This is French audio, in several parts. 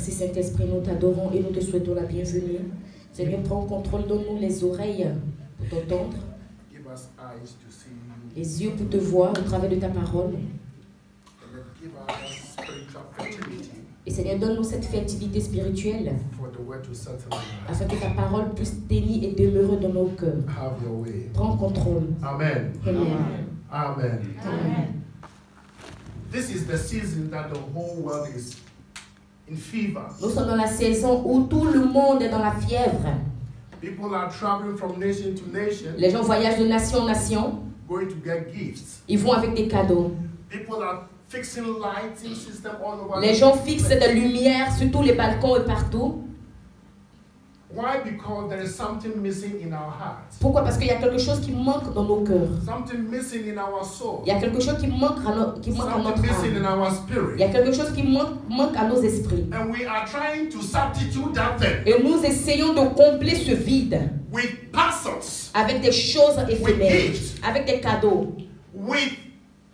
Merci Saint-Esprit, nous t'adorons et nous te souhaitons la bienvenue. Seigneur, prends le contrôle, donne-nous les oreilles pour t'entendre, les yeux pour te voir au travers de ta parole. Et Seigneur, donne-nous cette fertilité spirituelle afin que ta parole puisse tenir et demeurer dans nos cœurs. Prends le contrôle. Amen. Amen. Amen. Amen. This is the season that the whole world is in fever. Nous sommes dans la saison où tout le monde est dans la fièvre. People are traveling from nation to nation. Les gens voyagent de nation en nation. Going to get gifts. Ils vont avec des cadeaux. People are fixing lighting system all over. Les gens fixent des lumières sur tous les balcons et partout. Why? Because there is something missing in our hearts. Pourquoi? Parce qu'il y a quelque chose qui manque dans nos cœurs. Something missing in our soul. Il y a quelque chose qui manque à, notre missing in âme. our spirit. Il y a quelque chose qui manque à nos esprits. And we are trying to substitute that thing. Et nous essayons de combler ce vide With parcels. avec des choses éphémères, gifts. avec des cadeaux, With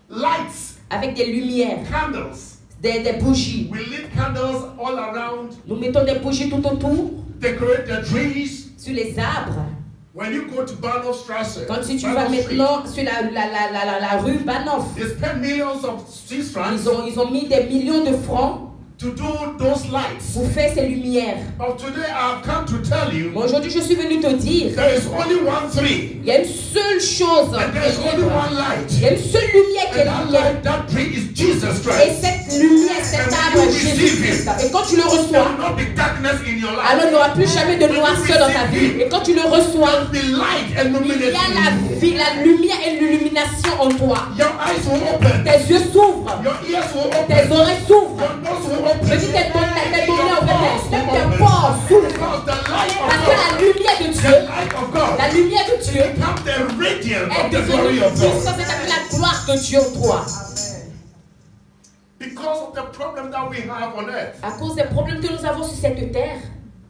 lights. avec des lumières, Candles. des bougies. We lit candles all around. Nous mettons des bougies tout autour, Decorate the trees. sur les arbres. When you go to Bahnhofstrasse, Quand tu vas maintenant sur la rue Bahnhof, they spend millions of Swiss francs ils ont mis des millions de francs to do those lights. pour faire ces lumières. But today I've come to tell you, Mais aujourd'hui, je suis venu te dire, there is only one thing. il y a une seule chose, And there is only one light. il y a une seule lumière qui est And that lumière. light, that tree is Jesus Et Christ. cette lumière, cet And arbre when est you receive Jésus-Christ. it, Et quand tu le there reçois, will not be darkness in your life. alors il n'y aura plus jamais de noirceur dans ta vie. Et quand tu le reçois, The light il illuminates y a la you. vie, la lumière et l'illumination en toi. Your eyes will open. Tes yeux s'ouvrent, Your ears will tes open. oreilles s'ouvrent. Your nose will open. Je dis tes données Your pores will tes open. pores s'ouvrent. Because the light of Parce que la God, lumière de the Dieu, light of God, la lumière de Dieu becomes the radiance est of the glory devenue of God. puissance, c'est-à-dire la gloire de Dieu en toi. Because of the problem that we have on earth. À cause des problèmes que nous avons sur cette terre,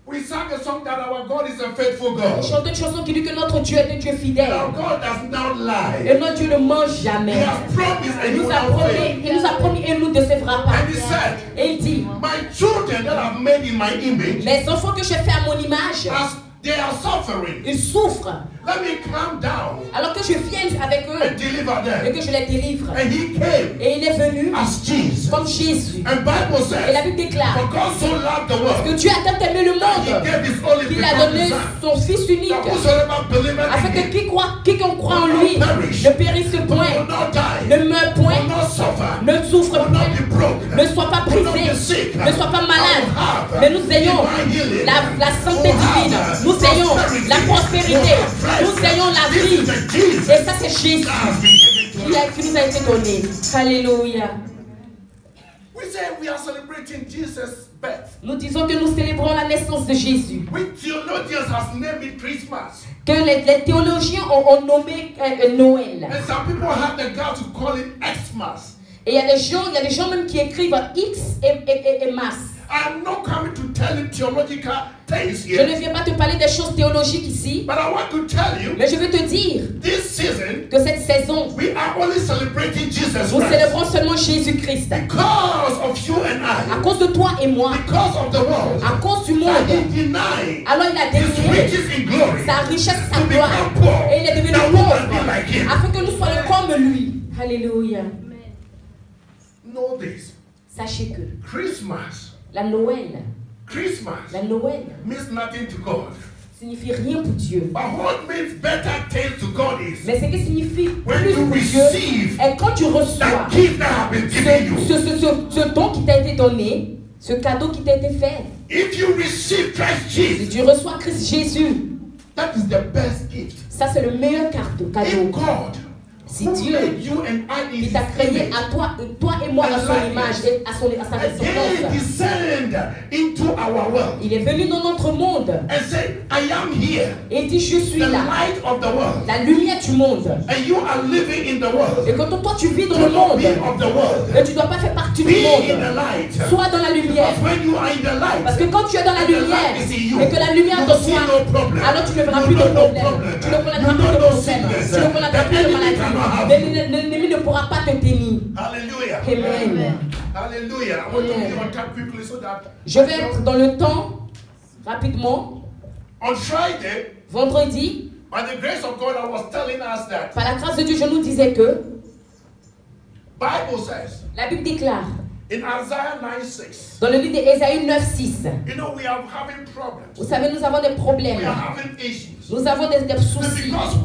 We sang a song that our God is a faithful God. on chante une chanson qui dit que notre Dieu est un Dieu fidèle. Our God does not lie. Et notre Dieu ne ment jamais. He has promised and Il he nous will a not promis, fail. il nous a promis et nous ne décevra pas. And he said, Et il dit, my children that I've made in my image, mes enfants que j'ai fait à mon image, as they are suffering, ils souffrent. let me come down Alors que je vienne avec eux and deliver et them. que je les délivre. And he came Et il est venu as Jesus. comme Jésus. And Bible Et la says, Bible déclare for God so loved the que world, Dieu a tant aimé le that he monde gave his only qu'il a begotten donné Son, son Fils unique that whosoever believeth afin in que him quiconque croit en lui ne périsse will point, not die, ne meure will point, not suffer, ne souffre will not point, be broke, ne soit pas will not brisé, be sick, ne soit pas malade, will have mais nous ayons divine healing, la santé will have divine, nous ayons prosperity, la prospérité, will have nous ayons la This vie. is the Jesus Et ça, c'est Jésus that has been given to us. qui nous a été donné. Alléluia. We say we are celebrating Jesus' birth. Nous disons que nous célébrons la naissance de Jésus. We theologians have named it Christmas. Que les théologiens ont nommé Noël. And some people have the gall to call it Xmas. Et il y a des gens même qui écrivent X et Mas. I'm not coming to tell you theological things Je here, ne viens pas te parler des choses théologiques ici, but I want to tell you mais je veux te dire this season que cette saison, we are only celebrating Jesus nous Christ célébrons seulement Jésus-Christ. because of you and À I, cause de toi et moi, because of the world, à cause du that monde, he denied alors il a his dénié riches in glory sa richesse, sa to gloire, become poor, et il est devenu that we pauvre, might be like him. afin que nous soyons comme lui. Alléluia. Know this. Sachez que Christmas, la Noël means nothing to God. signifie rien pour Dieu. But what means better things to God is Mais ce qui signifie when plus you pour Dieu receive est quand tu reçois that gift that has been given you. ce don qui t'a été donné, ce cadeau qui t'a été fait. If you receive Christ Si Jesus, tu reçois Christ Jésus, that is the best gift. ça c'est le meilleur cadeau. If God, Si who Dieu made you and I in qui His t'a créé image, à toi et moi à son image et à sa again ressemblance, descend into our world il est venu dans notre monde and say, I am here, et il dit je suis the là, light of the world, la lumière du monde. and you are living in the world. Et quand toi tu vis dans Do le not monde, be of the world. et tu ne dois pas faire partie du Be in monde, the light. sois dans la lumière. Because when you are in the light, Parce que quand tu es dans la and the lumière light is in you, et que la lumière you te see soit, no problem. alors tu ne verras You plus de know no problème. problem. Tu ne connaîtras You plus know de no problème. sickness. Tu ne connaîtras The plus de enemy cannot have maladie. you. L'ennemi ne pourra pas te tenir. Hallelujah. Amen. Hallelujah. I want to be on time quickly so that je vais être dans le temps rapidement. On Friday, vendredi, by the grace of God, I was telling us that par la grâce de Dieu, je nous disais que Bible says, la Bible déclare in Isaiah 9:6, dans le livre d'Ésaïe 9:6, you know, we are having problems. vous savez, nous avons des problèmes, We are having issues. nous avons des soucis. Because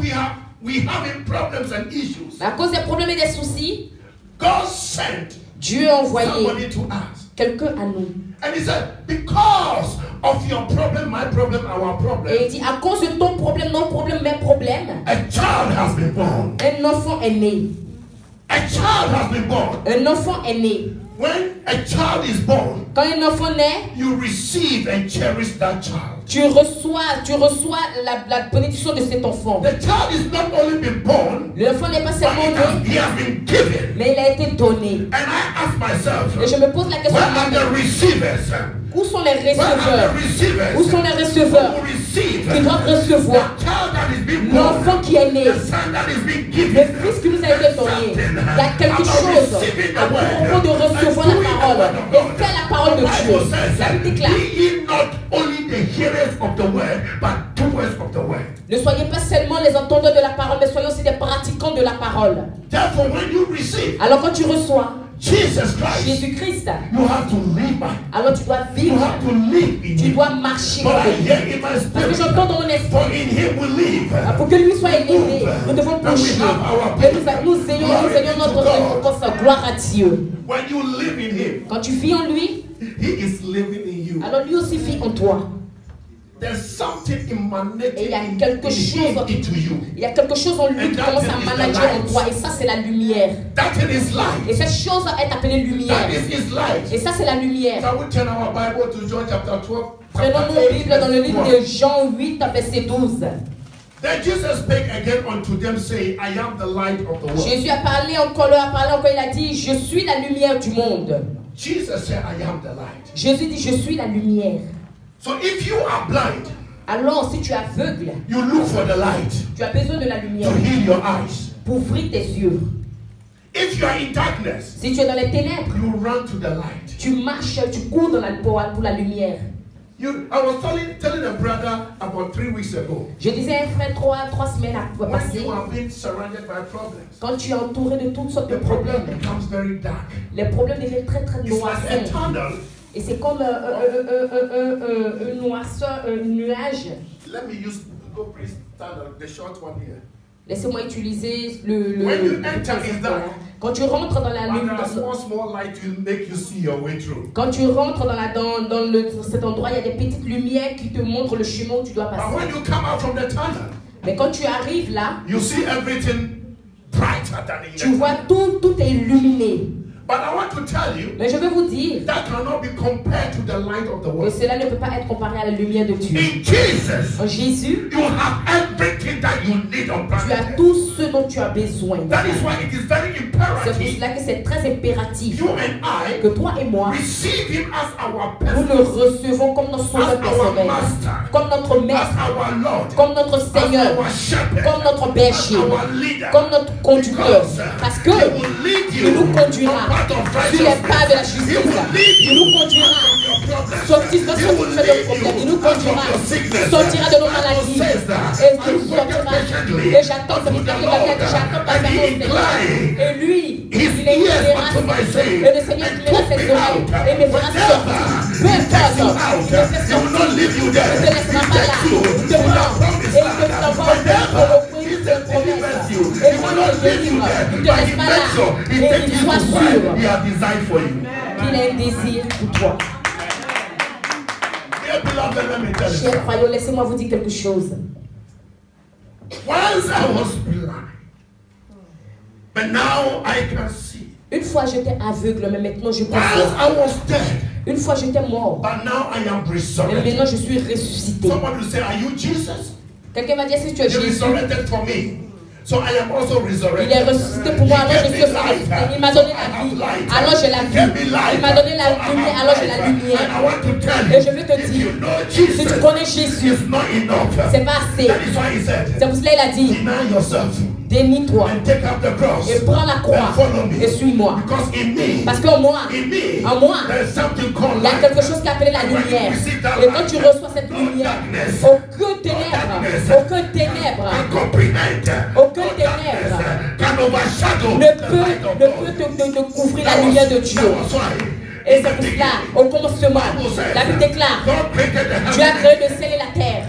we having problems and issues. À cause des problèmes et des soucis, God sent Dieu a envoyé somebody to us. quelqu'un à nous. And he said, because of your problem, my problem, our problem, Et il dit, à cause de ton problème, nos problèmes, mes problèmes, a child has been born. un enfant est né. A child has been born. Un enfant est né. When a child is born, Quand un enfant naît, you receive and cherish that child. tu reçois la bénédiction de cet enfant. The child is not only been born, L'enfant n'est pas but seulement né, he has been given. mais il a été donné. And I ask myself, Et je me pose la question, where are the receivers? où sont les Where are receveurs? the receivers? Où sont les receveurs Who receive qui doivent recevoir the child that is being born, l'enfant qui est né, the son that is being le given? fils qui nous a été donné? Il y a quelque chose à propos de recevoir la parole et faire la parole de Dieu. La Bible déclare, Be ye not only the hearers of the word, but doers of the word. ne soyez pas seulement les entendeurs de la parole, mais soyez aussi des pratiquants de la parole. Therefore, when you receive Alors quand tu reçois Jesus Christ, Jésus-Christ, you have to live by. alors tu dois You vivre, have to live in tu him. dois marcher But I avec lui. hear in my Parce que spirit, j'entends dans mon for esprit, in him we live. pour que lui soit élevé, nous devons bouger. Et nous ayons notre récompense. Gloire à Dieu. When you live in him, Quand tu vis en lui, he is living in you. alors lui aussi vit en toi. There's something Et emanating il y a quelque chose, into you. il y a quelque chose en lui qui commence à manager en toi. Et ça, c'est la lumière. That thing is light. Et cette chose est appelée lumière. That is his light. Et ça, c'est la lumière. Shall we turn our Bible to John chapter 12? Prenons nos Bibles dans le livre de Jean 8, verset 12. Then Jesus spake again unto them, saying, I am the light of the world. Jésus a parlé encore, il a dit, je suis la lumière du monde. Jesus said, I am the light. Jésus dit, je suis la lumière. So if you are blind, Alors, si tu es aveugle, you look for the light tu as besoin de la lumière to heal your eyes. pour ouvrir tes yeux. If you are in darkness, Si tu es dans les ténèbres, you run to the light. tu marches, tu cours dans pour la lumière. I was telling a brother about 3 weeks ago. Je disais à un frère trois semaines When passées, you are being surrounded by problems, quand tu es entouré de toutes sortes de the problem problèmes, becomes very dark. les problèmes deviennent très It's noirs. like a tunnel. Et c'est comme une noirceur, un nuage. Let me use Google Breeze tunnel, the short one here. Laissez-moi utiliser le When you enter in that, quand tu rentres dans la but lumière, there are small light to make you see your way through. quand tu rentres dans cet endroit, il y a des petites lumières qui te montrent le chemin où tu dois But passer. when you come out from the tunnel, Mais quand tu arrives là, you see everything brighter than in the tu vois tout est illuminé. But I want to tell you, Mais je vais vous dire that cannot be compared to the light of the que world. cela ne peut pas être comparé à la lumière de Dieu. In Jesus, En Jésus, you have everything that you need on tu as planet. tout ce dont tu as besoin. That is why it is very C'est pour imperative cela que c'est très impératif you and I que toi et moi, receive him as our nous le personal, recevons comme notre sauveur as our personnel, master, comme notre as maître, our Lord, comme notre as Seigneur, our shepherd, comme notre as berger, our leader. comme notre conducteur. Parce que He will lead il you nous conduira on path of sur les pas de la righteousness. justice. He will lead Il you nous conduira from your problems. sortir de He will nos lead problèmes. Il you nous conduira, out of your sickness. sortira de nos Bible maladies. says that. Et I nous waited sortira. patiently Et j'attends, ça veut unto dire the que la Lord, Bible dit, j'attends and patiemment he au Seigneur. inclined Et lui, his il ears écoutera unto my saying, et le Seigneur and inclinera took ses me oreilles out. et me fera sortir. Peu He takes you importe, out. il te fait He will not sortir. leave you Il there. ne te He laissera pas là. takes you Il te to prend the promised et il te land. t'envoie Whenever au pays he de delivers you, promesse. he Et will il not te leave you délivre. there. Il te But he laisse pas makes sure là. he Et takes il you soit to where sûr he has designed for you. qu'il a un désir pour toi. Dear beloved, let me tell you Chers something. croyants, laissez-moi vous dire quelque chose. Once I was blind, but now I can see. Une fois j'étais aveugle, mais maintenant je peux Once voir. I was dead, Une fois j'étais mort, but now I am mais resurrected. maintenant je suis ressuscité. Somebody will say, are you Jesus? Quelqu'un va dire si tu es He Jésus. resurrected for me. So I am also Il resurrected. est ressuscité pour moi, alors je suis ressuscité. Il m'a donné la vie, alors j'ai la vie. Il m'a donné la lumière, alors j'ai la And I lumière. want to tell Et you, je veux te if dire, you know si tu Jesus, connais Jésus, it's not enough. c'est pas assez. That is why he said, C'est pour cela qu'il a dit, deny yourself. Dénie-toi et prends la croix et suis-moi. Parce qu'en moi, il y a quelque chose qui appelle la lumière. Et quand tu reçois cette lumière, aucun ténèbre ne peut te couvrir la lumière de Dieu. Et c'est pour cela, au commencement, la Bible déclare, Dieu a créé le ciel et la terre.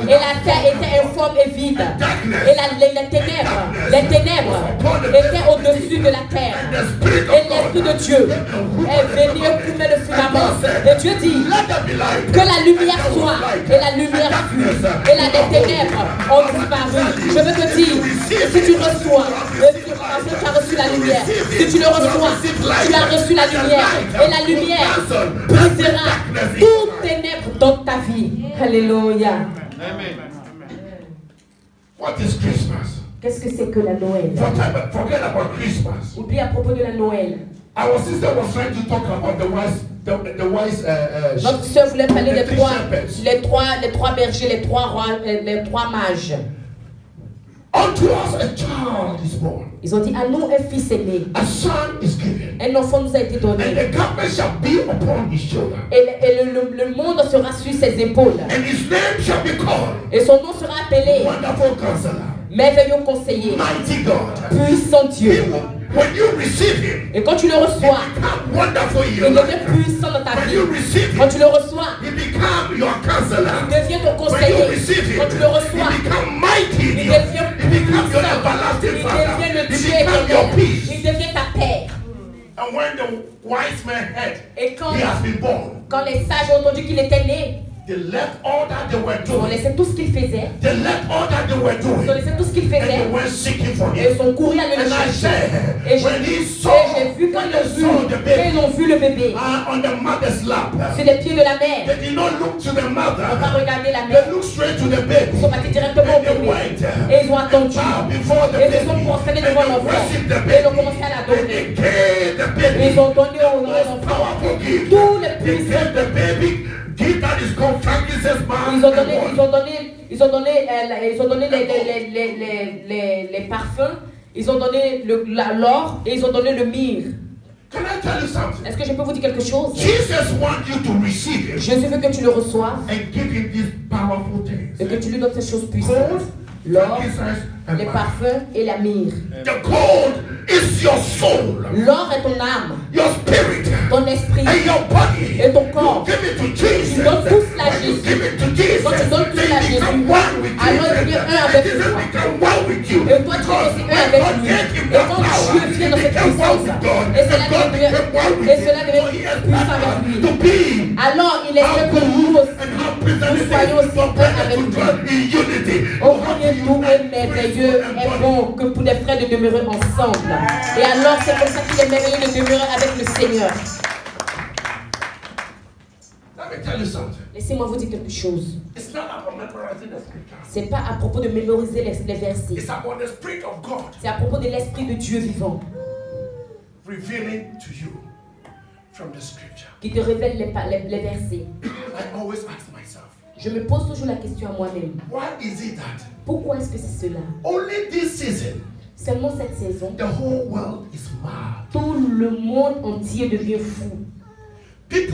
Et la terre était informe et vide. Et les ténèbres étaient au-dessus de la terre. Et l'Esprit de Dieu est venu couper le firmament. Et Dieu dit que la lumière soit. Et la lumière fut. Et les ténèbres ont disparu. Je veux te dire, si tu reçois, tu as reçu la lumière. Si tu le reçois, tu as reçu la lumière. Et la lumière brisera toutes ténèbres dans ta vie. Alléluia. What is Christmas? Qu'est-ce que c'est que la Noël? Forget about Christmas. Oublie à propos de la Noël. Our sister was trying to talk about the wise Notre sœur voulait parler des trois bergers, les trois rois, les trois mages. Unto us a child is born. Ils ont dit à nous un fils est né. A son is given. Un enfant nous a été donné. And the government shall be upon his shoulder. Et le monde sera sur ses épaules. And his name shall be called. Et son nom sera appelé Wonderful Counselor. Merveilleux conseiller. Mighty God. Puissant Dieu. When you receive him, et quand tu le reçois, il devient puissant dans ta vie. Quand tu le reçois, il devient ton conseiller. Quand tu le reçois, il devient puissant. Il devient le Dieu éternel. Il devient ta paix. And when the wise man heard, et quand les sages ont entendu qu'il était né, they left all that they were ils ont laissé tout ce qu'ils faisaient. They left all that they were doing. Ils ont laissé tout ce qu'ils faisaient. And they went seeking for him. Et ils ont couru à le chercher. Et j'ai vu quand ils ont vu le bébé on the mother's lap, sur les pieds de la mère. They did not look to the mother. Ils n'ont pas regardé la mère. They looked straight to the baby. Ils sont partis directement au bébé. Et ils ont attendu. Et ils se sont prosternés devant l'enfant. Et ils ont commencé à l'adorer. Et ils ont donné au enfant tous les puissants. Ils ont donné les parfums, ils ont donné l'or et ils ont donné le myrrhe. Est-ce que je peux vous dire quelque chose? Jésus veut que tu le reçoives et que tu lui donnes ces choses puissantes. L'or, les parfums et la myrrhe. L'or est ton âme, ton esprit et ton corps. Tu donnes tout cela à Jésus. Quand tu donnes tout cela à Jésus, alors il devient un avec toi. Et toi tu es aussi un avec lui. Et quand Dieu vient dans cette puissance, et cela devient puissant avec lui, alors il est vrai que nous soyons aussi un avec lui. Au premier tour est merveilleux et bon que pour les frères de demeurer ensemble. Et alors c'est comme ça qu'il est merveilleux de demeurer avec le Seigneur. Laissez-moi vous dire quelque chose. C'est pas à propos de mémoriser les versets. C'est à propos de l'Esprit de Dieu vivant qui te révèle les versets. Je me pose toujours la question à moi-même. Pourquoi est-ce que c'est cela? Seulement cette saison, tout le monde entier devient fou. Les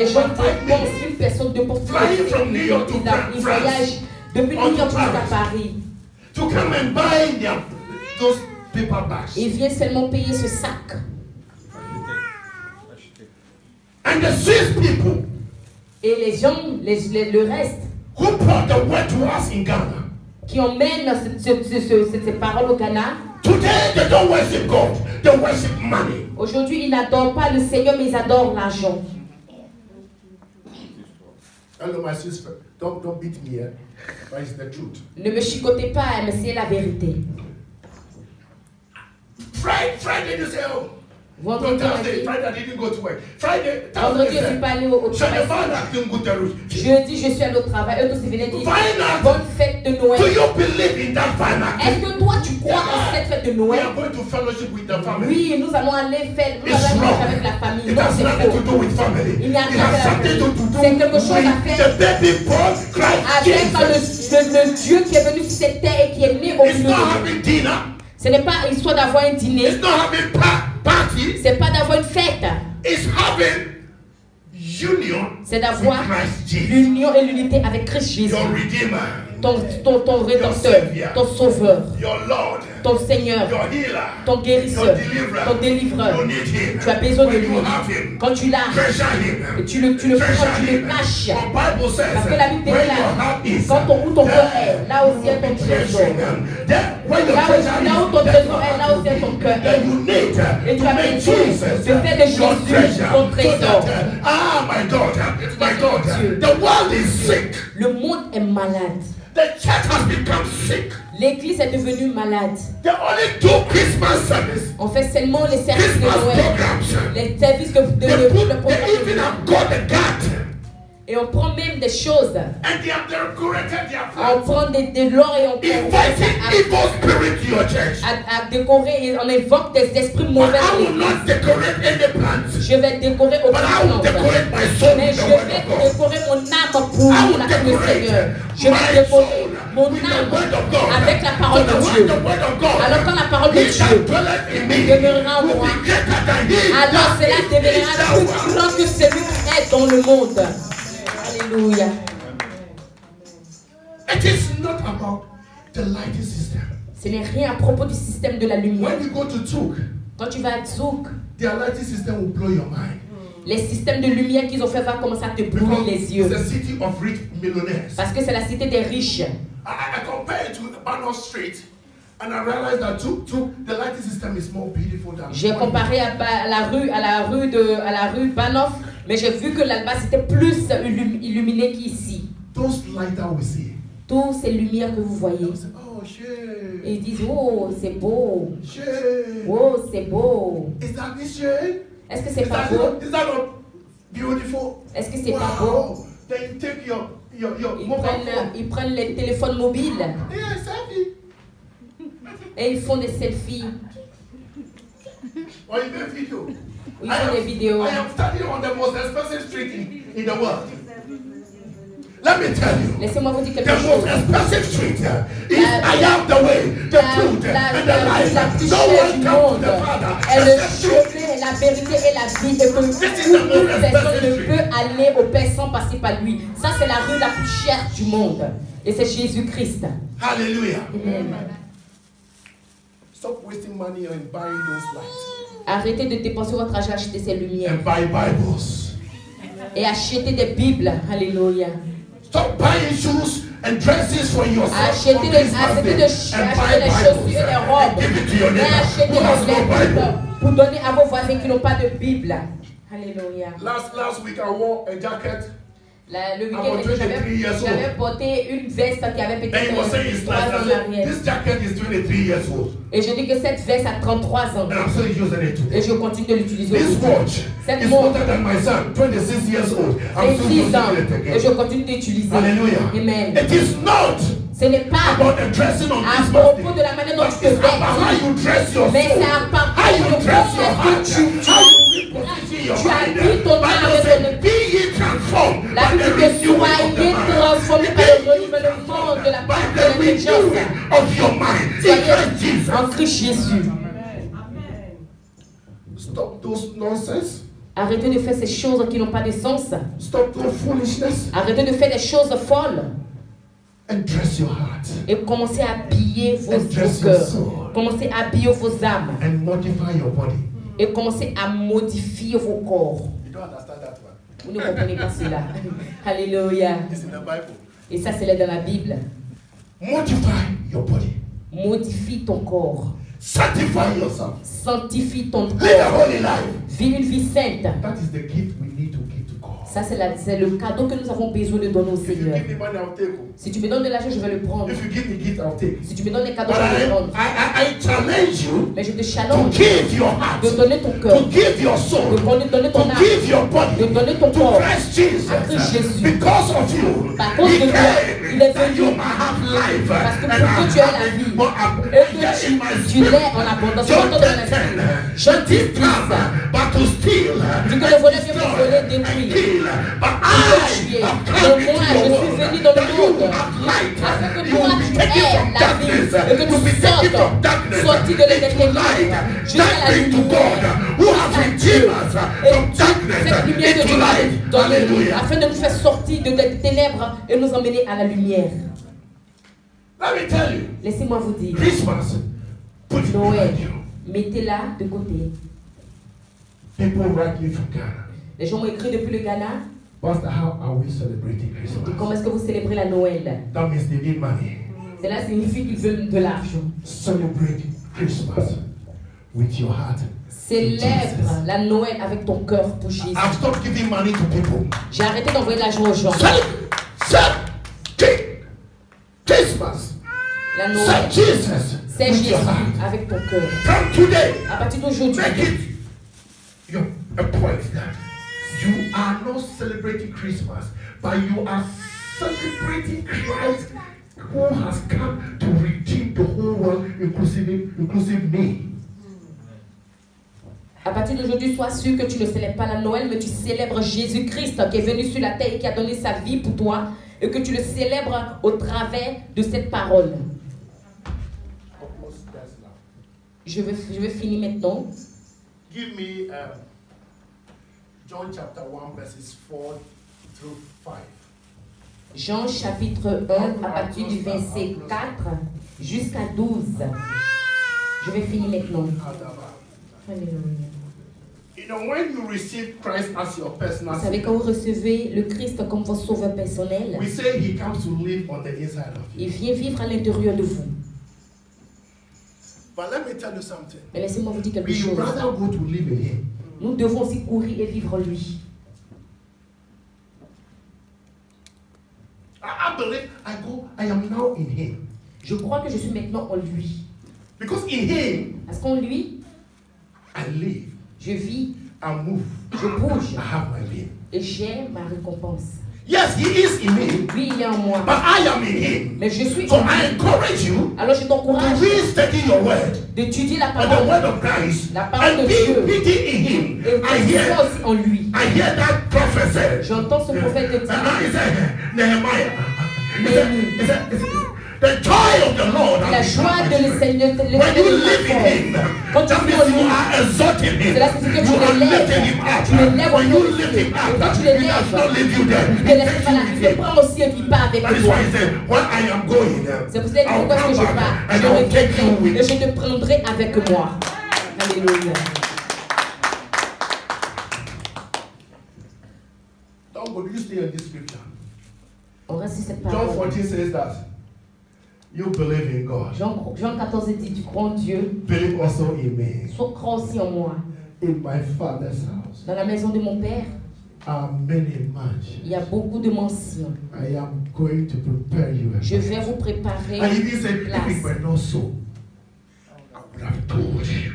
gens dépensent une personne de pour ils voyagent depuis New York jusqu'à Paris. Ils viennent seulement payer ce sac. Et les gens, le reste, qui emmènent ces paroles au Ghana, aujourd'hui ils n'adorent pas le Seigneur, mais ils adorent l'argent. Hello, my sister. Don't beat me, but it's the truth. Ne me chicotez pas, mais c'est la vérité. Friday, you say, oh. Vendredi, Friday, I didn't go to work. Friday, vendredi, je suis pas allé au travail. Jeudi, je suis allé au travail. Eux tous, ils venaient dire bonne fête fête de Noël. Do you believe in that final? Est-ce que toi tu crois en cette fête de We Noël? are going to fellowship with the family. Oui, nous allons aller faire It's nous allons wrong. avec la famille. It Non, has c'est nothing to faux. do with family. Il n'y a It rien à has faire. something to do C'est quelque chose à with faire the baby born Christ avec Jesus. le Dieu qui est venu sur cette terre et qui est né au It's milieu not de nous. having dinner. Ce n'est pas histoire d'avoir un dîner. It's not having party. C'est pas d'avoir une fête. It's having union C'est d'avoir with Christ Jesus. l'union et l'unité avec Christ Jésus. Your Redeemer, Ton rédempteur, ton sauveur, your Lord, ton Seigneur, your healer, ton guérisseur, ton délivreur. You need him. Tu as besoin de When lui. you have him, Quand tu l'as, treasure him. et tu le prends, tu le caches. The Bible says, Parce que la Bible where your déclare, heart is, quand ton cœur there est, là aussi est ton trésor. Then when your Là treasure où ton is, trésor est, là aussi est ton cœur. then you need Et to tu as make besoin Jesus de faire de your Jésus treasure. ton trésor. So that, my God, the world is sick. Le monde est malade. The church has become sick. L'église est devenue malade. They only do Christmas service, On fait seulement les services de Christmas Noël. programs. Les services de They even programme. have got the garden. Et on prend même des choses. And they have decorated their On plants, prend de l'or et on inviting evil spirit to your church. à décorer et on évoque des esprits But mauvais. I will not decorate any plants. Je vais décorer But I will aucune plante. decorate my soul Mais with je the word vais of God. décorer mon âme pour I will la le decorate Seigneur. Je my vais décorer soul mon with the âme word of God. avec la So parole de Dieu. the word of God, Alors quand la parole de he Dieu that dwelleth in me demeurera en will moi, be greater than he alors that cela is in deviendra the plus world. grand que celui qui est dans le monde. Alléluia. It is not about the lighting system. Ce n'est rien à propos du système de la lumière. When you go to Zug, Quand tu vas à Zouk, their lighting system will blow your mind. les systèmes de lumière qu'ils ont fait vont commencer à te brûler Because les yeux. it's a city of rich millionaires. Parce que c'est la cité des riches. I compare it to Banner Street, and I realized that the lighting system is more beautiful than. J'ai comparé à la rue Banoff, mais j'ai vu que là-bas c'était plus illuminé qu'ici. Those lights that we see. Toutes ces lumières que vous voyez. They say, oh shit. Et ils disent, oh, c'est beau. Shit. Oh, c'est beau. Is that this shit? Est-ce que c'est pas beau? Is that not beautiful? Est-ce que c'est pas beau? Then you take your Ils mobile phone. prennent les téléphones mobiles Yeah, selfie. et ils font des selfies. Or you make video. Ils font des vidéos. I am standing on the most expensive street in the world. Let me tell you. Laissez-moi vous dire The quelque most chose. expensive street is I am the way, the truth, and the La life. plus No chère one du comes to monde the Father est le except through chemin, la vérité et la vie. Et que toute personne ne peut aller au Père sans passer par lui. Ça, c'est la rue la plus chère du monde. Et c'est Jésus-Christ. Hallelujah. Amen. Stop wasting money on buying those lights. Arrêtez de dépenser votre argent à acheter ces lumières. And buy Bibles. Et achetez des Bibles. Alléluia. Stop buying shoes and dresses for yourself. Achetez on des Christmas Day and buy des Bibles chaussures et des and robes. give it to your Et neighbor achetez who has no des Bible. Bibles pour donner à vos voisins qui n'ont pas de Bible. Alléluia. Last week I wore a jacket. Le I'm week-end, 23 years old. j'avais porté une veste qui avait And he was saying it's 3 nice. ans I en said, arrière. this jacket is 23 years old. Et je dis que cette veste a 33 ans. And I'm still using it today. Et je continue de l'utiliser This aujourd'hui. watch Cette is montre, older than my son, 26 years old. I'm still 26 using ans. it Et again. je continue d'utiliser. Hallelujah. Amen. It is not Ce n'est pas about the dressing on à Christmas propos Day. de la manière dont But tu te it's about how vêtis. you dress your Mais soul. c'est à part How you de dress your comment heart. est-ce que How you reposition your tu mind. habilles ton âme Bible avec says, ton- be ye transformed La by Bible the dit que renewing of the soyez mind. transformés par le renouvellement de la By part de the l'intelligence. renewing of your mind. In Christ Soyez Jesus. en Christ Jésus. Stop those nonsense. Arrêtez de faire ces choses qui n'ont pas de sens. Stop those foolishness. Arrêtez de faire des choses folles. And dress your heart. Et commencez à habiller vos Dress your cœurs. soul. Commencez à habiller vos âmes. And modify your body. Et commencez à modifier vos corps. You don't understand that one. Vous ne comprenez pas cela. Alléluia. It's in the Bible. Et ça, c'est là dans la Bible. Modify your body. Modifie ton corps. Sanctify yourself. Sanctifie ton Live a corps. holy life. Vis une vie sainte. That is the gift we need to give to God. Ça, c'est le cadeau que nous avons besoin de donner au If you Seigneur. give me money, I'll take it. Si tu me donnes de l'argent, je vais le prendre. If you give me gift, I'll take it. Si tu me donnes des cadeaux, But je vais le prendre. I challenge you Mais je te to challenge give your heart, de donner ton cœur, to give your de soul, donner ton to âme, give your body de donner ton to corps. Christ Jesus. À Christ Jésus. Because of you, Par cause He de toi, came il est that you venu. might have life Parce que and pour que tu aies la have vie, it more et que in my tu spirit. l'aies en abondance. John J'entends dans 10, l'esprit. 10. Jean 10, He come but to steal dit que and le voleur vient destroy pour voler, and détruire. kill. But Tu I es. have Mais come moi, into je your suis world venu dans le that you monde have light. afin que You toi, will be tu taken aies from la vie darkness. et que You will be tu taken from sortes, darkness sorti de into l'éternité light. jusqu'à la Thanks be to God lumière. who has redeemed us from darkness Cette lumière que into Dieu nous a light. donnée Hallelujah. afin de nous faire sortir de des ténèbres et nous emmener à la lumière. Let me tell you, Laissez-moi vous dire, Christmas, put it Noël, behind you. mettez-la de côté. People write me from Ghana. Les gens m'ont écrit depuis le Ghana. Pastor, how are we celebrating Christmas? Comment est-ce que vous célébrez la Noël? That means they need money. Cela signifie qu'ils veulent de l'argent. Celebrate Christmas with your heart. Célèbre la Noël avec ton cœur pour Jésus. I've stopped giving money to people. J'ai arrêté d'envoyer de l'argent aux gens. Celebrate Christmas. La Say Noël, Jesus c'est with Jésus your heart. avec ton cœur. From today, À partir d'aujourd'hui, make it your a point that you are not celebrating Christmas, but you are celebrating Christ who has come to redeem the whole world, inclusive me. à partir d'aujourd'hui, sois sûr que tu ne célèbres pas la Noël, mais tu célèbres Jésus-Christ qui est venu sur la terre et qui a donné sa vie pour toi, et que tu le célèbres au travers de cette parole. Je vais finir maintenant. Give me John chapter 1 verses 4 through 5. Jean chapitre 1 à partir du verset 4 jusqu'à 12. Je vais finir maintenant. Alléluia. You know, when you receive Christ as your personal Vous savez, Savior, quand vous recevez le Christ comme votre sauveur personnel, we say He comes to live on the inside of you. il vient vivre à l'intérieur de vous. But let me tell you something. Mais laissez-moi vous dire quelque We chose. rather go to live in Him. Nous devons aussi courir et vivre en lui. I believe I am now in Him. Je crois que je suis maintenant en lui. Because in Him, Parce qu'en lui, I live, je vis, I move, je bouge I have my being. et j'ai ma récompense. Yes, He is in me, Lui, il est en moi. but I am in Him. Mais je suis So en lui. I encourage you Alors je to t'encourage read, study your word, d'étudier la and the parole word of Christ, La parole and de be Dieu. hidden in Him. et I de hear, foi aussi en lui. I hear that prophecy. J'entends ce prophète And dire, he said, Nehemiah. Néhémie. He said, the joy of the Lord. La has joie become de my Seigneur, strength. When you live in Him, quand tu that vis means en you lui, are exalting Him. cela signifie que tu You are l'élèves. lifting Him up. Tu l'élèves When en you haut. lift Him Et up, quand tu He does l'élèves, not leave you there. il te laisse pas là. Il te prend aussi et il part avec That is toi. why he said, when I am going, C'est pour cela que I'll lorsque come je back pars, and je I'll take you reviendrai et with je te prendrai avec moi. Alléluia. Don't go, you stay in this scripture. On reste sur cette John parole. 14 says that you believe in God. Jean 14 dit, tu crois en Dieu, Believe also in me. crois aussi en moi. In my Father's house Dans la maison de mon Père, are many mansions. il y a beaucoup de mansions. I am going to prepare you. Je vais vous préparer And if he said, une if it place. were not so, I would have told you.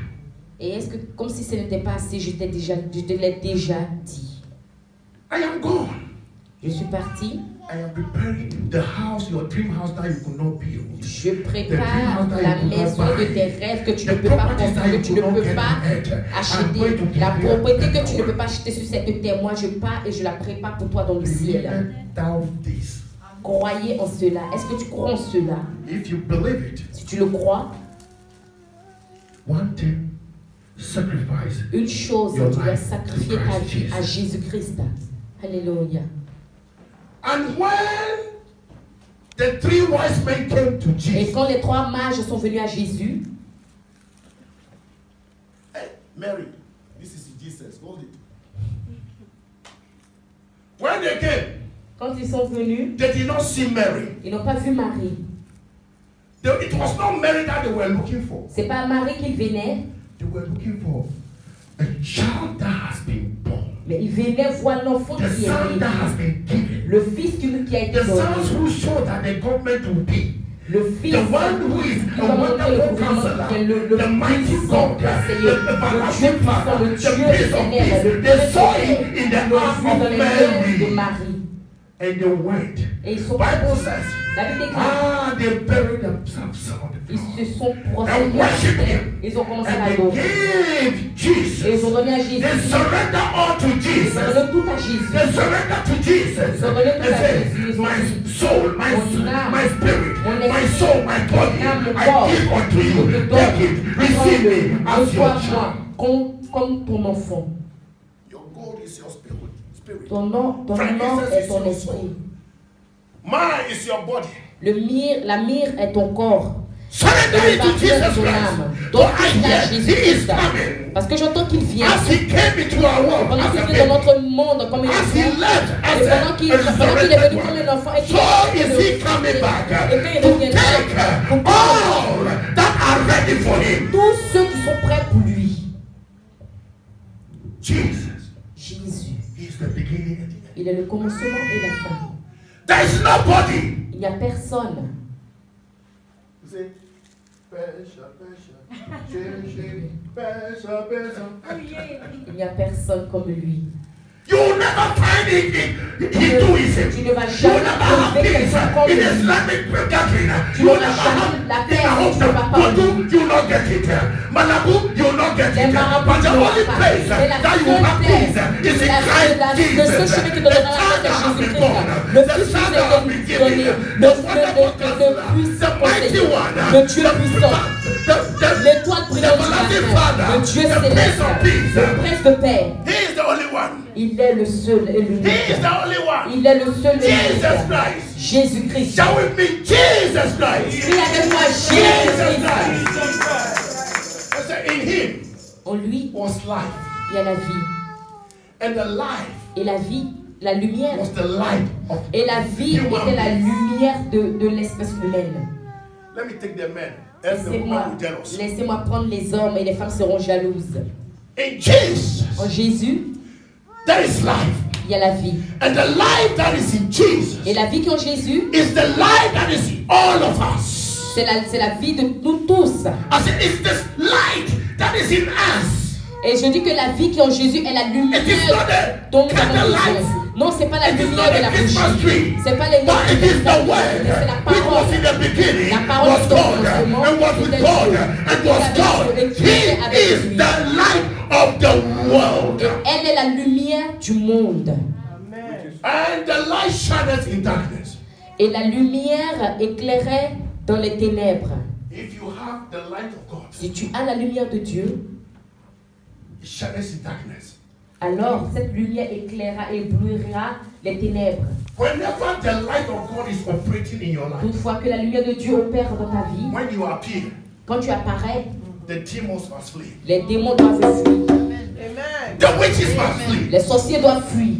Et est-ce que, comme si ce n'était pas assez, je te l'ai déjà dit. I am gone. Je suis parti. I am preparing the house, your dream house that you could not build. Je prépare la maison de tes rêves que tu ne peux pas construire, que tu ne peux pas acheter. La propriété que tu ne peux pas acheter sur cette terre. Moi, je pars et je la prépare pour toi dans le ciel. Believe this. Croyez en cela. Est-ce que tu crois en cela? If you believe it, Si tu le crois, one thing, sacrifice. une chose, tu dois sacrifier ta vie à Jésus-Christ. Alléluia. And when the three wise men came to Et Jesus, quand les trois mages sont venus à Jésus, hey, Mary, this is Jesus, hold it. When they came, quand ils sont venus, they did not see Mary. ils n'ont pas vu Marie. It was not Mary that they were looking for. C'est pas Marie qu'ils venaient, They were looking for a child that has been born. Mais il venait voir l'enfant the qui est son that has né, been given, le fils qui a été the donné, sons who show that the government will be. le fils The one who is qui a va montrer le wonderful gouvernement, counselor, le the mighty puissant God, conseiller, the le Dieu everlasting puissant, Father, le the Dieu Prince of éternel, le Peace. Dieu They saw him éternel, in the ils l'ont arms vu dans of les mains de Mary. Marie. And they went. Et ils sont Bible partis. says, La Bible déclare, they buried themselves on the ils floor. se sont And prosternés, worship him. ils ont commencé à And they l'adorer. gave Et Jesus. ils ont donné à They Jésus. surrender all to Ils ont Jesus. donné tout à Jésus. They surrender to Jesus. They say, my soul, my spirit, my soul, my body, I give unto you. Take it, receive me as your child. Comme ton enfant. Your God is your spirit. Ton nom est ton esprit. Mine is your body. La myrrhe est ton corps. Surrender it to Jesus Christ. Donc, I hear Jésus he is Christ. coming. Parce que j'entends qu'il vient. As he came into our world, Pendant as qu'il a vient dans baby. notre monde comme un As he enfant. left as Et pendant qu'il est venu comme un enfant. Et qu'il so is he coming back et quand il to reviendra, take pour all that are ready for him. tous ceux qui sont prêts pour lui. Jesus, Jésus. he is the beginning and the end. Il est le commencement et la fin. There is nobody. Il n'y a personne. You say, Pesha, Pesha, Il n'y a personne comme lui. you will never find it in Hinduism. Tu ne vas You will jamais never have trouver peace quelqu'un comme in lui. Islamic gathering. Tu You will n'auras never jamais have la in paix a si house. tu ne vas pas Voodoo, lui. you will not get it. Malabu, you will not get Les it. marabouts But the ne only l'ont pas. place Mais la that you seule have peace paix, is in le Christ Jesus. seul chemin qui te The donnera la Father paix, has c'est been Jésus-Christ. born. Le The Fils Son nous has a been été donné. given. Le The wonderful counselor. puissant The mighty conseiller. one. Le Dieu puissant. The L'étoile brillante du everlasting matin. Father. Le Dieu The Prince céleste. of Peace. Le prince de paix. He is the only one. Il est le seul et He l'unique. is the only one. Il est le seul et Jesus l'unique. Christ. Jésus-Christ. Shall we meet Jesus Christ? Prie avec moi, Jesus Jésus-Christ. Christ. I said, in him En lui, was life. il y a la vie. And the life Et la vie, la lumière. was the light of Et la vie était la lumière de l'espèce humaine. Let me take the men. Else the woman will jealous. Laissez-moi prendre les hommes et les femmes seront jalouses. In Jesus, En Jésus, there is life. il y a la vie. And the life that is in Jesus Et la vie qui est en Jésus, is the life that is in all of us. c'est la vie de nous tous. I said, it's this light that is in us. Et je dis que la vie qui est en Jésus est la lumière It is not a dont nous avons candlelight. besoin. Non, c'est pas la It is lumière not de a la Christmas bougie. tree. C'est pas les But it is the word c'est la which was in parole. the beginning, La parole was qui God, était au commencement, and was with était God, Dieu. and Et was avec God. Dieu, et qui He était avec is lui. the light of the world. Et elle est la lumière du monde. And the light shineth in darkness. Et la lumière éclairait dans les ténèbres. If you have the light of God, Si tu as la lumière de Dieu, it shineth in darkness. alors cette lumière éclairera et éblouira les ténèbres. Whenever the light of God is operating in your life, Toutefois que la lumière de Dieu opère dans ta vie, when you appear, quand tu apparais, the demons must flee. les démons doivent fuir. The witches must flee. Les sorciers doivent fuir.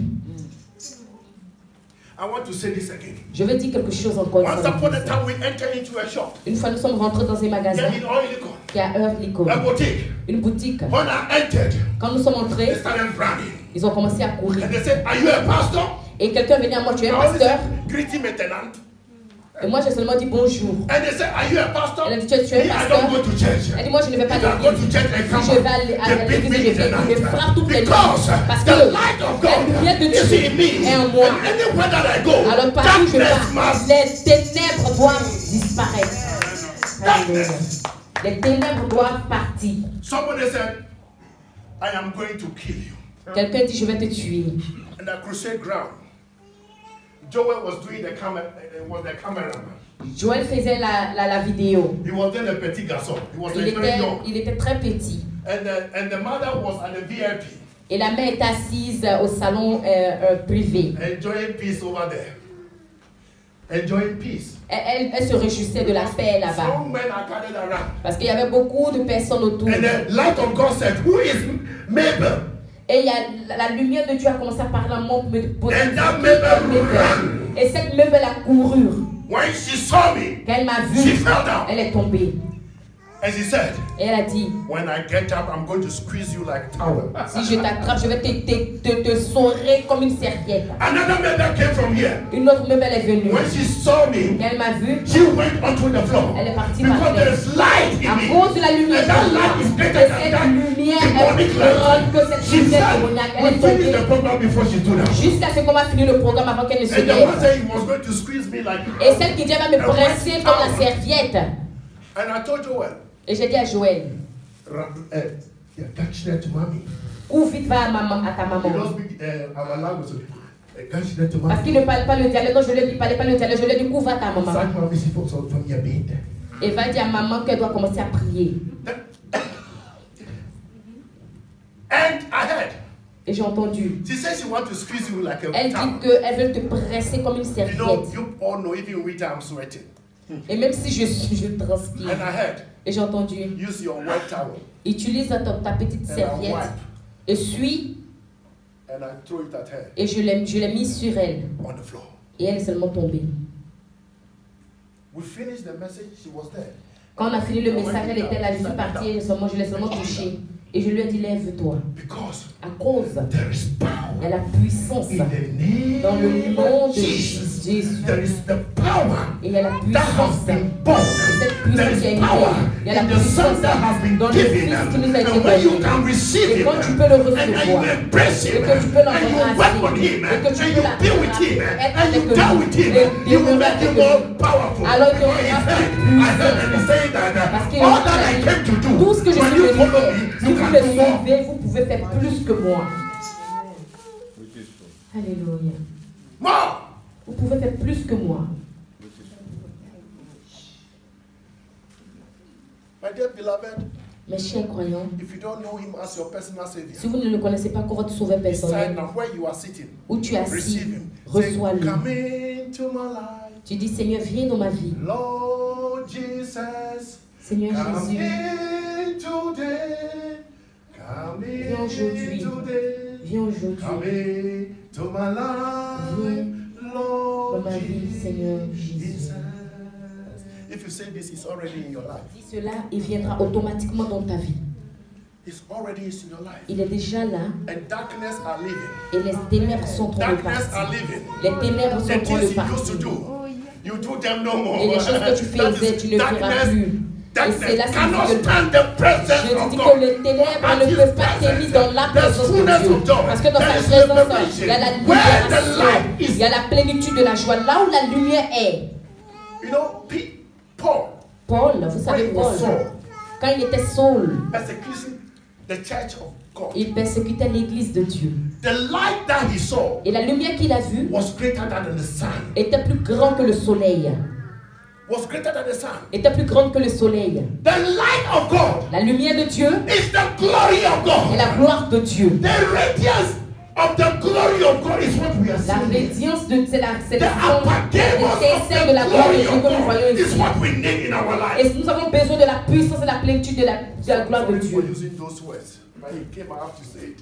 I want to say this again. Je veux dire quelque chose encore une Once fois. upon a time, we entered into a shop. Une fois nous sommes rentrés dans un magasin Here in Oiliko, qui a Heure Lico, a boutique. une boutique. When I entered, Quand nous sommes they entrés, started running. ils ont commencé à courir. And they said, are you a pastor? Et quelqu'un venait à moi, tu es I un only pasteur? said, greeting maintenant. Et moi j'ai seulement dit bonjour. And they said, are you a pastor? Elle a dit, tu es Me, un I don't pasteur? go to church. Elle dit, moi je ne vais pas à If I go to l'église. church and come Si je vais out, à they beat l'église, me je in the me frappe toutes les nuits. Because Parce the que light of la God lumière de is Dieu in me. est en moi. And anywhere that I go, Alors partout où je darkness pars, must. les ténèbres doivent disparaître. Alléluia. Les ténèbres doivent partir. Somebody said, I am going to kill you. Quelqu'un dit, je vais te tuer. In the crusade ground, Joel was doing the cameraman. Joël faisait la vidéo. He was then a petit garçon. He was very young. Il était très petit. And the mother was at the VIP, Et la mère était assise au salon privé. enjoying peace over there. Enjoying peace. Elle se réjouissait de la paix là-bas. Strong men are gathered around. Parce qu'il y avait beaucoup de personnes autour. And the light of God said, who is Mabel? Et il y a, la lumière de Dieu a commencé à parler à mon And that Mabel ran. Et cette Mabel a couru. When she saw me, Quand elle m'a she vu, fell down. elle est tombée. And she said, Et elle a dit, when I get up, I'm going to squeeze you like towel. si je t'attrape, je vais te sourrer comme une serviette. Another member came from here. Une autre meuf, elle est venue. When she saw me, Elle m'a vu. she went onto the floor. Elle est partie par Because terre. there is light in À me. cause de la lumière, And that light is que greater than cette that lumière est demonic plus light. grande que cette She lumière said, démoniaque. Elle we est finished the tombée program before she stood up. jusqu'à ce qu'on va finir le programme avant qu'elle ne se And the one lève. saying he was going to squeeze me like Et celle qui dit, elle va me presser comme la serviette. And I told Joel, Et j'ai dit à Joël, catch that to mommy. cours vite, va à ta He maman. don't speak our language. Catch that to Parce mommy. qu'il ne parle pas le dialogue. Non, je lui ai dit, parlait pas le dialogue. Je lui ai dit, cours, va à ta maman. Such mommy is from your bed. Et va dire à maman qu'elle doit commencer à prier. And I heard. Et j'ai entendu. She says she wants to squeeze you like a Elle towel. dit qu'elle veut te presser comme une You know, serviette. you all know, even winter I'm sweating. Et même si je transpire. And I heard, Et j'ai entendu. use your wet towel Utilise ta petite and I serviette. wipe Essuie. and I throw it at her Et je l'ai mis sur elle. on the floor. Et elle est seulement tombée. We finished the message, she was there. Quand on a fini le message, elle était là. Je suis partie. Je l'ai seulement touchée. Et je lui ai dit, lève-toi. Because À cause, there is power il y a la puissance in the name dans le nom of de Jesus. Jésus. There is the power Et il y a la that has puissance. been born. Et cette There puissance qui a is été power il y a la in the Son puissance that has been dans le given. Fils qui nous a été And when you donné. can receive Et him, quand tu peux le and you recevoir, embrace et him, que tu peux and you work with l'embrasser, him, et que tu and peux you be with him, and you die with him, you will make him more powerful. Alors il y Because he aura said, plus I heard him say that Parce qu'il all that I came to do, tout ce que je when suis you venu follow faire, me, si you vous can le do more. suivez, vous pouvez faire plus que moi. Alléluia. More. Vous pouvez faire plus que moi. My dear beloved, Mes chers croyants, if you don't know him as your personal savior, si vous ne le connaissez pas comme votre sauveur decide personnel, now where you are sitting, où tu es assis, receive him. Say, reçois-le. come into my life, Tu dis, Seigneur, viens dans ma vie. Lord Jesus. Seigneur Come Jésus, in today. Come viens aujourd'hui. in today. Viens Come aujourd'hui into my life, dans Lord ma vie, Seigneur Jésus. Jesus. If you say this, it's already in your life. Dis cela, il viendra automatiquement dans ta vie. It's already in your life. Il est déjà là And darkness are living. et les ténèbres sont en train de Darkness are partir. living. Les ténèbres sont en The train things de you used to partir. do, you do them no more. Et les choses que tu faisais, tu ne feras plus. Et c'est là Darkness cannot que stand the presence je of dis God. que les ténèbres At ne His peuvent pas presence, tenir dans la there's présence de fullness Dieu. of joy. Parce que dans There sa is présence, liberation. il y a la Where the libération. light is, Il y a la plénitude de la joie. Là où la lumière est. you know, Paul Paul, vous savez, When he was Paul, Saul, quand il était Saul, persecuting the church of God. il persécutait l'église de Dieu. The light that he saw Et la lumière qu'il a vue was greater than the sun. était plus grande que le soleil. Was greater than the sun. Était plus grande que le soleil. The light of God La lumière de Dieu is the glory of God. est la gloire de Dieu. The radiance of the glory of God is what we are La seeing. radiance de c'est The l'étincelle de la gloire de glory Dieu of que nous voyons God is ici. what we need in our life. Et nous avons besoin de la puissance et de la plénitude de la gloire de Sorry for Dieu. using those words, but it came, I have to say it.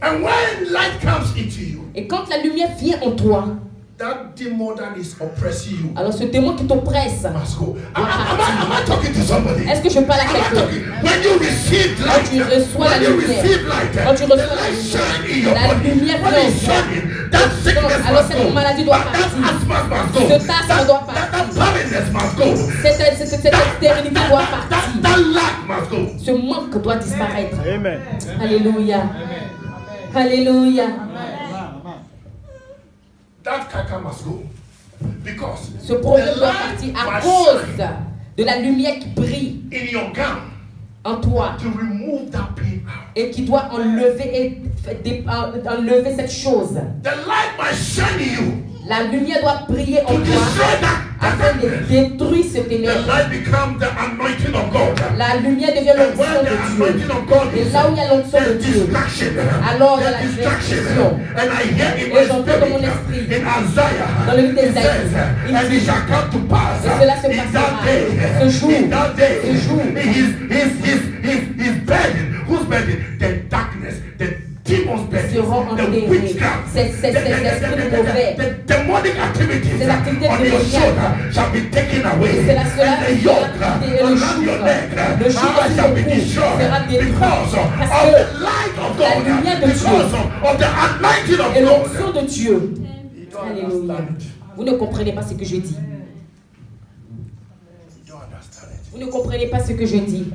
And when light comes into you, Et quand la lumière vient en toi, that demon that is oppressing you alors ce démon qui t'oppresse, must go. Am I talking to somebody? est-ce que je parle à Am I quelqu'un? talking? When you receive Quand light, tu reçois la when you lumière, receive light, quand tu the reçois la light shine in lumière, your la body. lumière When vient en it's toi. shining, that sickness Alors must cette go. maladie doit That partir. asthma must go. Cet asthme doit That partir. barrenness must go. Cette stérilité doit partir. That lack must go. Ce manque doit disparaître. Amen. Alléluia. Alléluia. That caca must go. Because Ce problème the doit light partir à must cause shine de la lumière qui brille in your gown en toi to remove that pain out. et qui doit enlever cette chose. The light must shine in you La lumière doit briller en to toi destroy that. afin de détruire ce The ténèbre. light becomes the anointing of God. La lumière devient And l'onction when the de Dieu. anointing of God Et is là où il y a l'onction de there's Dieu, distraction. alors il y a la There's distraction. distraction. And I hear in Et my j'entends dans mon spirit esprit, in Isaiah, dans le livre it d'Ésaïe, says, il and dit, it shall come to pass et cela se in passera, that day, ce jour, in that day, ce jour, his burden, whose burden? The darkness, the demon's burden, seront enterrés. Ces esprits mauvais, the demonic activities ces activités on your démoniaques, shoulder shall be taken away. et c'est cela And the yoke et le around joug, your neck le joug shall be sur le cou destroyed sera détruit. because of Parce the que light of la God, lumière de because of the anointing of et l'onction God. de Dieu. Alléluia. Vous ne comprenez pas ce que je dis. Vous ne comprenez pas ce que je dis.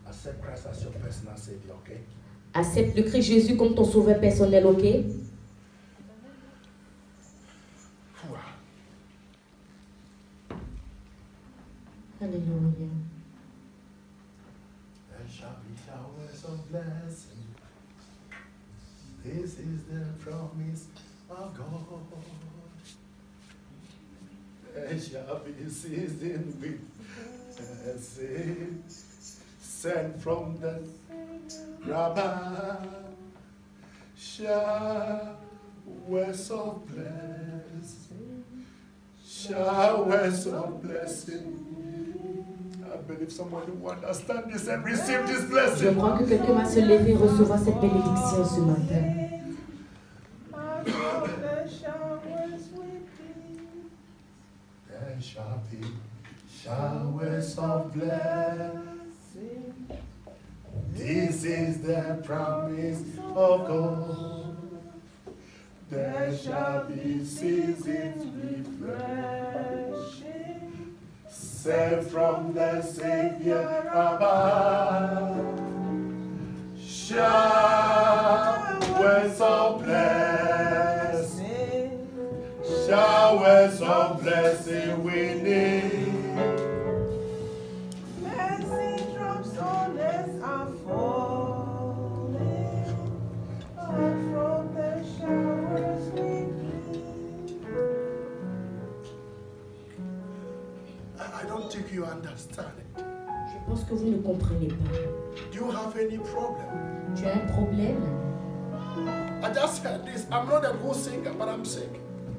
Accept Christ as your personal Savior, okay? Accepte le Christ Jésus comme ton sauveur personnel, ok? Alléluia. There shall be showers of blessing. This is the promise of God. There shall be season with blessing sent from the Rabbi. Showers of blessing. Showers of blessing. I believe someone who understands this and receive this Je blessing. crois que quelqu'un va se lever et recevoir cette bénédiction ce matin. There shall be showers of blessing. This is the promise of God. There shall be seasons refreshing, sent from the Savior above. Showers of blessing, showers of blessing we need. Blessing drops on us are falling, and from the showers we I don't think you understand it. Je pense que vous ne comprenez pas. Do you have any problem? Tu as un problème? I just heard this. I'm not a good singer, but I'm sick.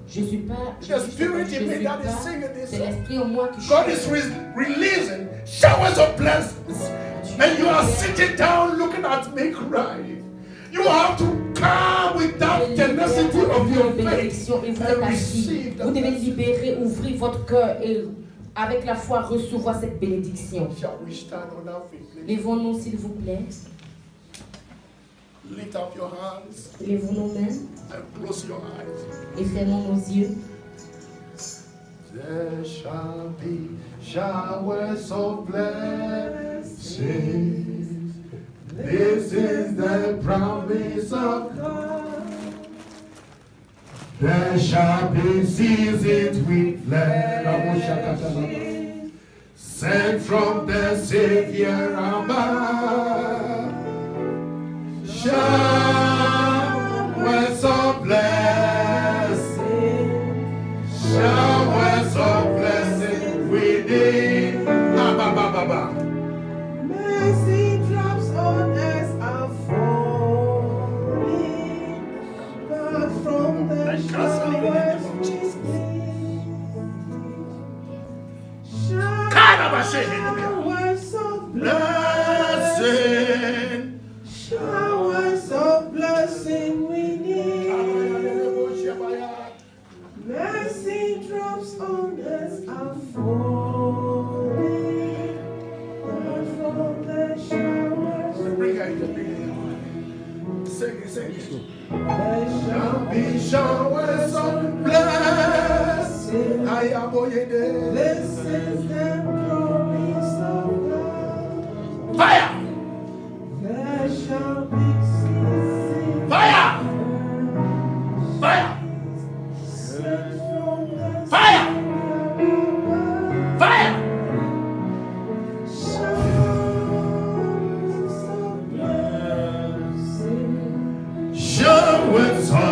Je suis pas. The spirit in me that is singing this C'est song. l'esprit en moi qui God chante. is releasing showers of blessings. And you are sitting down looking at me crying. You have to come with that tenacity of your faith Bénédiction et vous êtes and assis. receive Vous devez that. libérer, ouvrir votre cœur et avec la foi recevoir cette bénédiction. Shall we stand on our feet, please? Lèvons-nous s'il vous plaît. Lift up your hands Lèvons nos mains and close your eyes. et fermons nos yeux. There shall be showers of blessings. This is the promise of God. There shall be seasons with blessings sent from the Savior above. Showers of blessing, showers of blessing within. mercy drops on us are falling, but from the showers we showers of Blessing. showers of blessing we need. Mercy drops on us are falling, but from the showers Bring it, bring it. Sing it, sing it. there shall Be showers of blessing. I am This is the promise of God. fire, There shall be seasons fire, fire, sent from the fire, fire. showers of blessing. Showers of